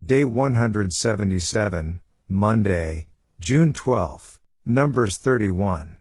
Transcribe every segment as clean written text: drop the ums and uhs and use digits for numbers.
Day 177, Monday, June 12. Numbers 31.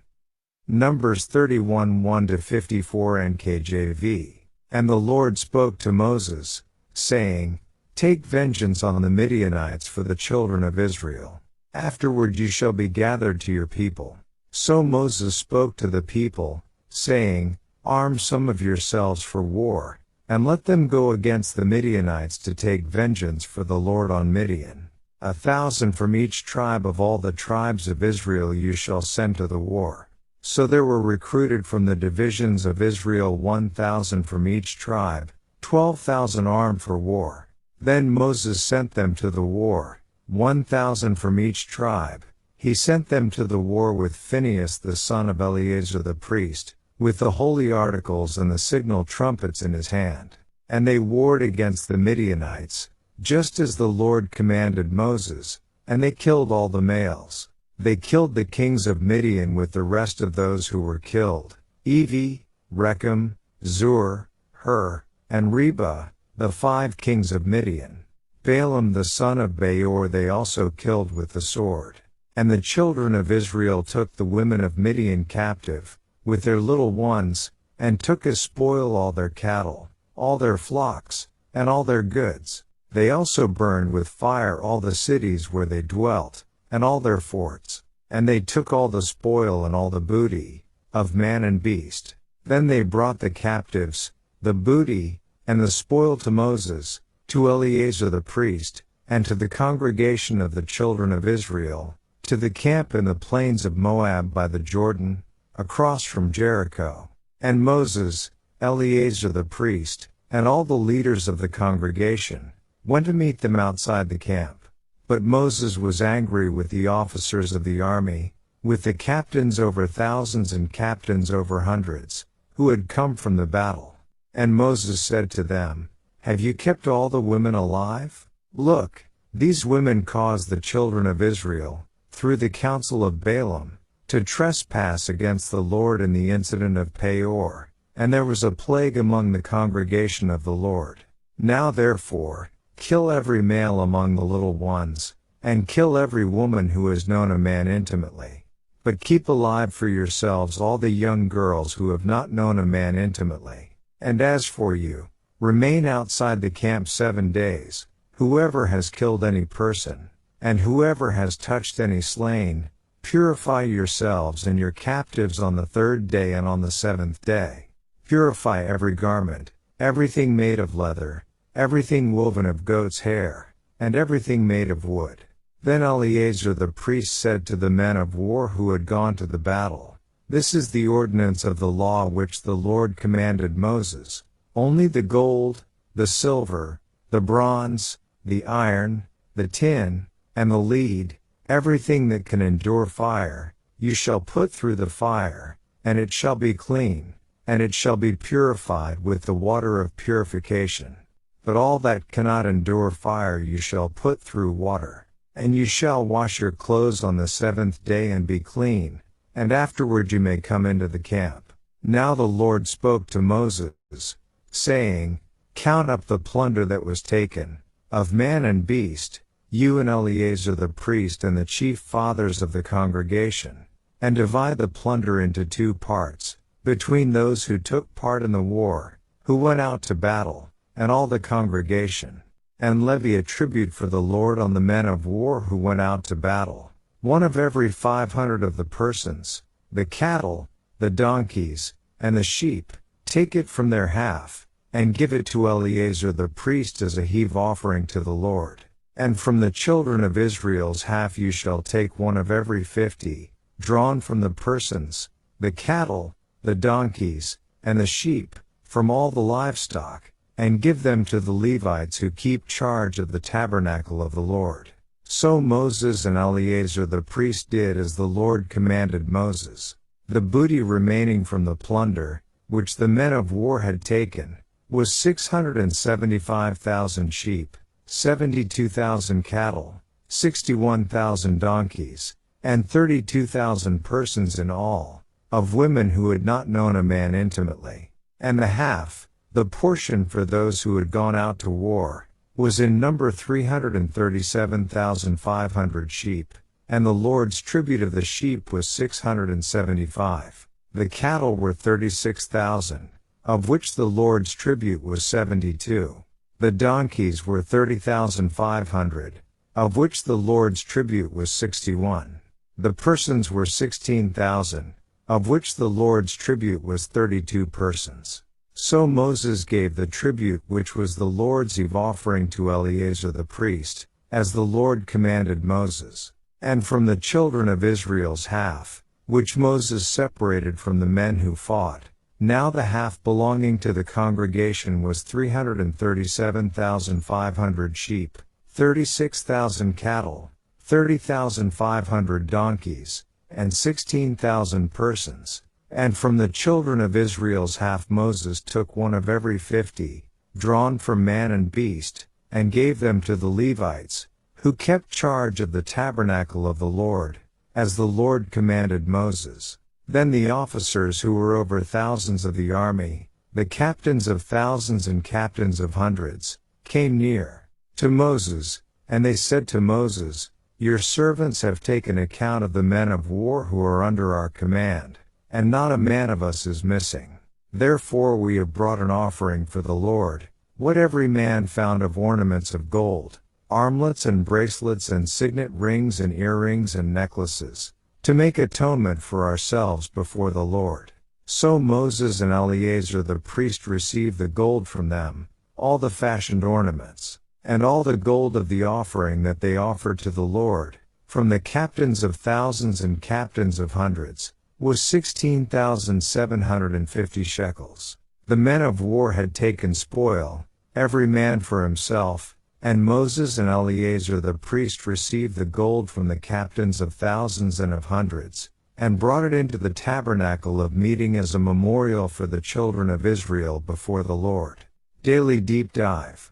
Numbers 31 1-54 NKJV. And the Lord spoke to Moses, saying, Take vengeance on the Midianites for the children of Israel. Afterward you shall be gathered to your people. So Moses spoke to the people, saying, Arm some of yourselves for war, and let them go against the Midianites to take vengeance for the Lord on Midian. 1,000 from each tribe of all the tribes of Israel you shall send to the war. So there were recruited from the divisions of Israel 1,000 from each tribe, 12,000 armed for war. Then Moses sent them to the war, 1,000 from each tribe. He sent them to the war with Phinehas the son of Eleazar the priest, with the holy articles and the signal trumpets in his hand. And they warred against the Midianites, just as the Lord commanded Moses, and they killed all the males. They killed the kings of Midian with the rest of those who were killed, Evi, Rechem, Zur, Hur, and Reba, the 5 kings of Midian. Balaam the son of Beor they also killed with the sword. And the children of Israel took the women of Midian captive, with their little ones, and took as spoil all their cattle, all their flocks, and all their goods. They also burned with fire all the cities where they dwelt, and all their forts. And they took all the spoil and all the booty, of man and beast. Then they brought the captives, the booty, and the spoil to Moses, to Eleazar the priest, and to the congregation of the children of Israel, to the camp in the plains of Moab by the Jordan, across from Jericho. And Moses, Eleazar the priest, and all the leaders of the congregation, went to meet them outside the camp. But Moses was angry with the officers of the army, with the captains over thousands and captains over hundreds, who had come from the battle. And Moses said to them, Have you kept all the women alive? Look, these women caused the children of Israel, through the counsel of Balaam, to trespass against the Lord in the incident of Peor, and there was a plague among the congregation of the Lord. Now therefore, kill every male among the little ones, and kill every woman who has known a man intimately. But keep alive for yourselves all the young girls who have not known a man intimately. And as for you, remain outside the camp 7 days, whoever has killed any person, and whoever has touched any slain, purify yourselves and your captives on the 3rd day and on the 7th day. Purify every garment, everything made of leather, everything woven of goat's hair, and everything made of wood. Then Eleazar the priest said to the men of war who had gone to the battle, This is the ordinance of the law which the Lord commanded Moses. Only the gold, the silver, the bronze, the iron, the tin, and the lead, everything that can endure fire, you shall put through the fire, and it shall be clean, and it shall be purified with the water of purification. But all that cannot endure fire you shall put through water. And you shall wash your clothes on the 7th day and be clean, and afterward you may come into the camp. Now the Lord spoke to Moses, saying, Count up the plunder that was taken, of man and beast, you and Eleazar the priest and the chief fathers of the congregation, and divide the plunder into 2 parts, between those who took part in the war, who went out to battle, and all the congregation. And levy a tribute for the Lord on the men of war who went out to battle, 1 of every 500 of the persons, the cattle, the donkeys, and the sheep. Take it from their half, and give it to Eleazar the priest as a heave offering to the Lord. And from the children of Israel's half you shall take 1 of every 50, drawn from the persons, the cattle, the donkeys, and the sheep, from all the livestock, and give them to the Levites who keep charge of the tabernacle of the Lord. So Moses and Eleazar the priest did as the Lord commanded Moses. The booty remaining from the plunder, which the men of war had taken, was 675,000 sheep, 72,000 cattle, 61,000 donkeys, and 32,000 persons in all, of women who had not known a man intimately. And the half, the portion for those who had gone out to war, was in number 337,500 sheep, and the Lord's tribute of the sheep was 675. The cattle were 36,000, of which the Lord's tribute was 72. The donkeys were 30,500, of which the Lord's tribute was 61. The persons were 16,000, of which the Lord's tribute was 32 persons. So Moses gave the tribute which was the Lord's eve offering to Eleazar the priest, as the Lord commanded Moses. And from the children of Israel's half, which Moses separated from the men who fought, now the half belonging to the congregation was 337,500 sheep, 36,000 cattle, 30,500 donkeys, and 16,000 persons. And from the children of Israel's half Moses took one of every 50, drawn from man and beast, and gave them to the Levites, who kept charge of the tabernacle of the Lord, as the Lord commanded Moses. Then the officers who were over thousands of the army, the captains of thousands and captains of hundreds, came near to Moses, and they said to Moses, "Your servants have taken account of the men of war who are under our command, and not a man of us is missing. Therefore we have brought an offering for the Lord, what every man found of ornaments of gold, armlets and bracelets and signet rings and earrings and necklaces, to make atonement for ourselves before the Lord." So Moses and Eleazar the priest received the gold from them, all the fashioned ornaments, and all the gold of the offering that they offered to the Lord, from the captains of thousands and captains of hundreds, was 16,750 shekels. The men of war had taken spoil, every man for himself, and Moses and Eleazar the priest received the gold from the captains of thousands and of hundreds, and brought it into the tabernacle of meeting as a memorial for the children of Israel before the Lord. Daily Deep Dive.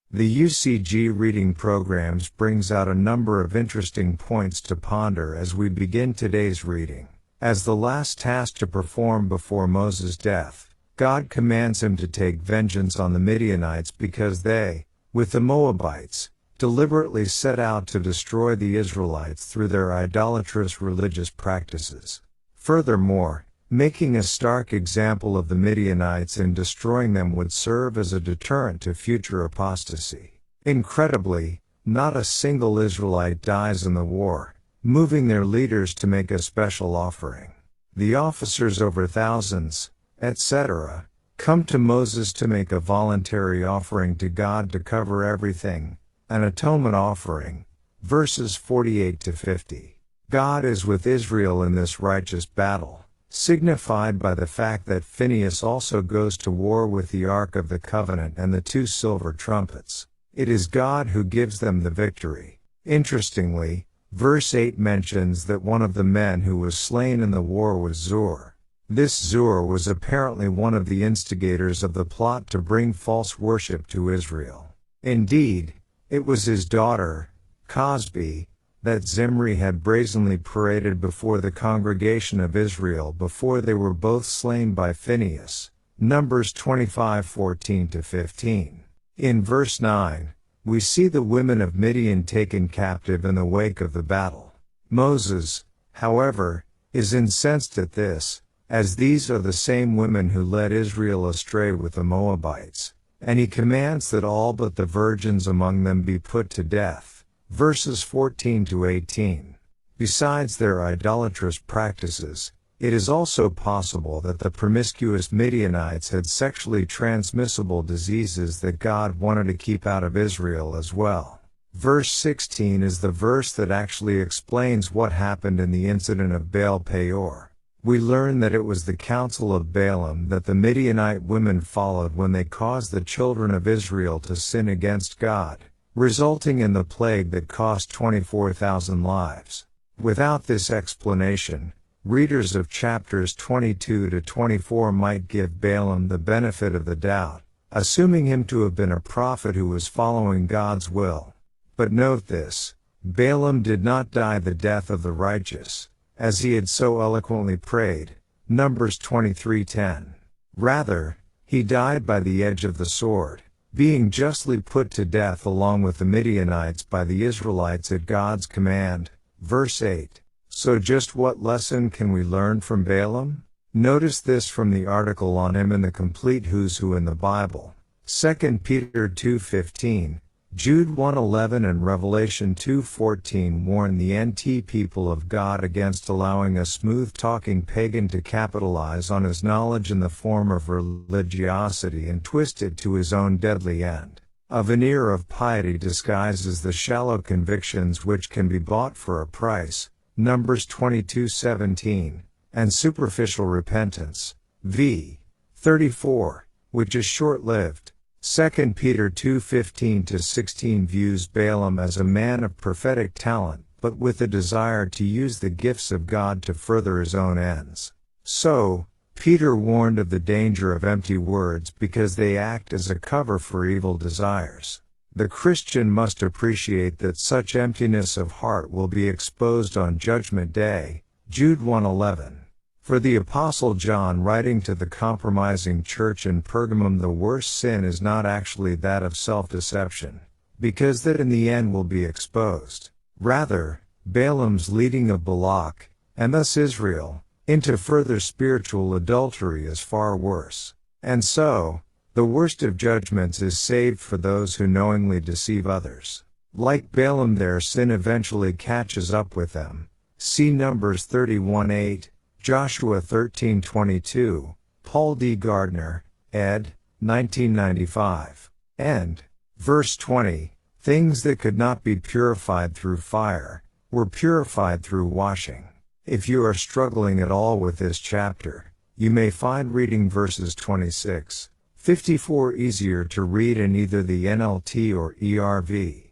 The UCG reading programs brings out a number of interesting points to ponder as we begin today's reading. As the last task to perform before Moses' death, God commands him to take vengeance on the Midianites because they, with the Moabites, deliberately set out to destroy the Israelites through their idolatrous religious practices. Furthermore, making a stark example of the Midianites and destroying them would serve as a deterrent to future apostasy. Incredibly, not a single Israelite dies in the war, moving their leaders to make a special offering. The officers over thousands, etc., come to Moses to make a voluntary offering to God to cover everything, an atonement offering. Verses 48 to 50. God is with Israel in this righteous battle, signified by the fact that Phinehas also goes to war with the Ark of the Covenant and the 2 silver trumpets. It is God who gives them the victory. Interestingly, verse 8 mentions that one of the men who was slain in the war was Zur. This Zur was apparently one of the instigators of the plot to bring false worship to Israel. Indeed, it was his daughter, Cosbi, that Zimri had brazenly paraded before the congregation of Israel before they were both slain by Phinehas. Numbers 25:14-15. In verse 9, we see the women of Midian taken captive in the wake of the battle. Moses, however, is incensed at this, as these are the same women who led Israel astray with the Moabites, and he commands that all but the virgins among them be put to death. Verses 14-18. Besides their idolatrous practices, it is also possible that the promiscuous Midianites had sexually transmissible diseases that God wanted to keep out of Israel as well. Verse 16 is the verse that actually explains what happened in the incident of Baal Peor. We learn that it was the counsel of Balaam that the Midianite women followed when they caused the children of Israel to sin against God, resulting in the plague that cost 24,000 lives. Without this explanation, readers of chapters 22-24 might give Balaam the benefit of the doubt, assuming him to have been a prophet who was following God's will. But note this, Balaam did not die the death of the righteous, as he had so eloquently prayed, Numbers 23:10. Rather, he died by the edge of the sword. being justly put to death along with the Midianites by the Israelites at God's command. Verse 8. So just what lesson can we learn from Balaam? Notice this from the article on him in the Complete Who's Who in the Bible. 2 Peter 2:15, Jude 1:11 and Revelation 2:14 warn the NT people of God against allowing a smooth-talking pagan to capitalize on his knowledge in the form of religiosity and twist it to his own deadly end. A veneer of piety disguises the shallow convictions which can be bought for a price, Numbers 22:17, and superficial repentance, v. 34, which is short-lived. 2 Peter 2:15-16 views Balaam as a man of prophetic talent, but with a desire to use the gifts of God to further his own ends. So, Peter warned of the danger of empty words because they act as a cover for evil desires. The Christian must appreciate that such emptiness of heart will be exposed on Judgment Day, Jude 1:11. For the Apostle John, writing to the compromising church in Pergamum, the worst sin is not actually that of self-deception, because that in the end will be exposed. Rather, Balaam's leading of Balak, and thus Israel, into further spiritual adultery is far worse. And so, the worst of judgments is saved for those who knowingly deceive others. Like Balaam, their sin eventually catches up with them. See Numbers 31:8. Joshua 13:22, Paul D. Gardner, ed. 1995. And, verse 20, things that could not be purified through fire, were purified through washing. If you are struggling at all with this chapter, you may find reading verses 26, 54 easier to read in either the NLT or ERV.